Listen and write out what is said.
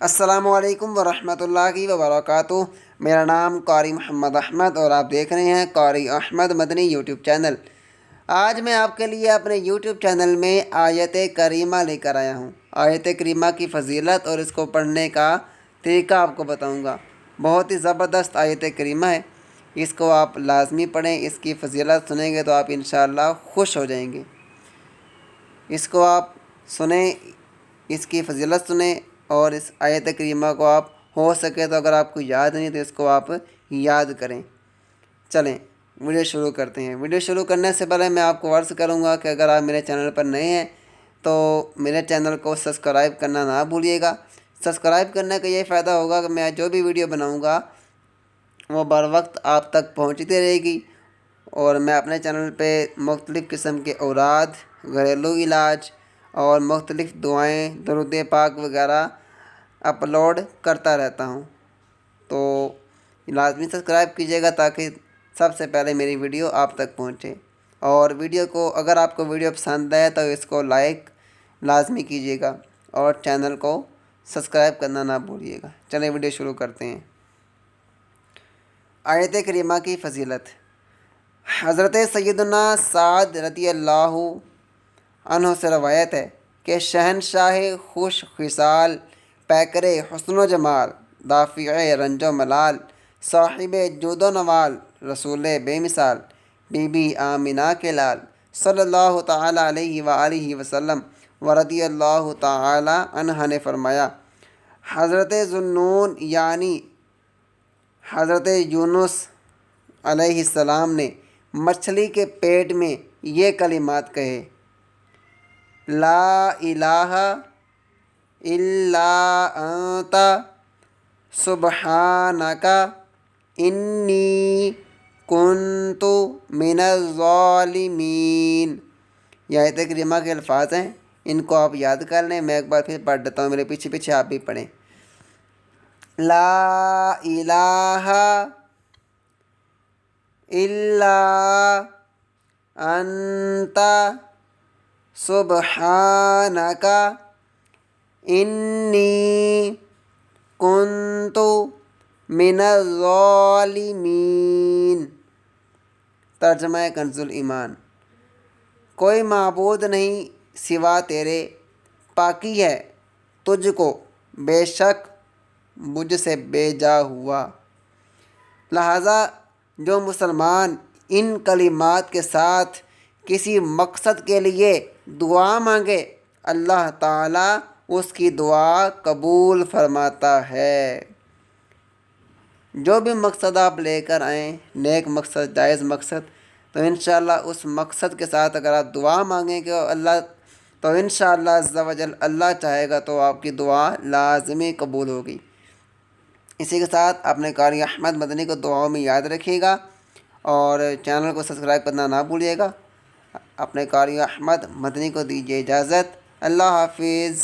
السلام علیکم ورحمۃ اللہ وبرکاتہ۔ میرا نام قاری محمد احمد اور آپ دیکھ رہے ہیں قاری احمد مدنی یوٹیوب چینل۔ آج میں آپ کے لیے اپنے یوٹیوب چینل میں آیت کریمہ لے کر آیا ہوں۔ آیت کریمہ کی فضیلت اور اس کو پڑھنے کا طریقہ آپ کو بتاؤں گا۔ بہت ہی زبردست آیت کریمہ ہے، اس کو آپ لازمی پڑھیں۔ اس کی فضیلت سنیں گے تو آپ انشاءاللہ خوش ہو جائیں گے۔ اس کو آپ سنیں، اس کی فضیلت سنیں، اور اس آیت کریمہ کو آپ ہو سکے تو اگر آپ کو یاد نہیں تو اس کو آپ یاد کریں۔ چلیں ویڈیو شروع کرتے ہیں۔ ویڈیو شروع کرنے سے پہلے میں آپ کو عرض کروں گا کہ اگر آپ میرے چینل پر نئے ہیں تو میرے چینل کو سبسکرائب کرنا نہ بھولیے گا۔ سبسکرائب کرنے کا یہ فائدہ ہوگا کہ میں جو بھی ویڈیو بناؤں گا وہ بر وقت آپ تک پہنچتی رہے گی، اور میں اپنے چینل پہ مختلف قسم کے اوراد، گھریلو علاج اور مختلف دعائیں، درود پاک وغیرہ اپلوڈ کرتا رہتا ہوں۔ تو لازمی سبسکرائب کیجیے گا تاکہ سب سے پہلے میری ویڈیو آپ تک پہنچے، اور ویڈیو کو اگر آپ کو ویڈیو پسند آئے تو اس کو لائک لازمی کیجیے گا اور چینل کو سبسکرائب کرنا نہ بھولیے گا۔ چلیں ویڈیو شروع کرتے ہیں۔ آیت کریمہ کی فضیلت۔ حضرت سیدنا سعد رضی اللہ عنہ سے روایت ہے کہ شہنشاہ خوش خصال، پیکر حسن و جمال، دافع رنج و ملال، صاحب جود و نوال، رسول بے مثال، بی بی آمنہ کے لال، صلی اللہ تعالیٰ علیہ وآلہ وسلم ورضی اللہ تعالیٰ عنہ نے فرمایا، حضرت ذوالنون یعنی حضرت یونس علیہ السلام نے مچھلی کے پیٹ میں یہ کلمات کہے، لا الہ الا انت سبحانک انی کنت من الظالمین۔ یہ آیت کریمہ کے الفاظ ہیں، ان کو آپ یاد کر لیں۔ میں ایک بار پھر پڑھ دیتا ہوں، میرے پیچھے پیچھے آپ بھی پڑھیں۔ لا الہ الا انت سبحانک انی کنت من الظالمین۔ ترجمہ کنز ایمان۔ کوئی معبود نہیں سوا تیرے، پاکی ہے تجھ کو بے شک مجھ سے بے جا ہوا۔ لہٰذا جو مسلمان ان کلمات کے ساتھ کسی مقصد کے لیے دعا مانگے، اللہ تعالیٰ اس کی دعا قبول فرماتا ہے۔ جو بھی مقصد آپ لے کر آئیں، نیک مقصد، جائز مقصد، تو انشاءاللہ اس مقصد کے ساتھ اگر آپ دعا مانگیں گے تو انشاءاللہ عز و جل اللہ چاہے گا تو آپ کی دعا لازمی قبول ہوگی۔ اسی کے ساتھ اپنے قاری احمد مدنی کو دعاؤں میں یاد رکھیے گا، اور چینل کو سبسکرائب کرنا نہ بھولیے گا۔ اپنے قاری احمد مدنی کو دیجیے اجازت۔ اللہ حافظ۔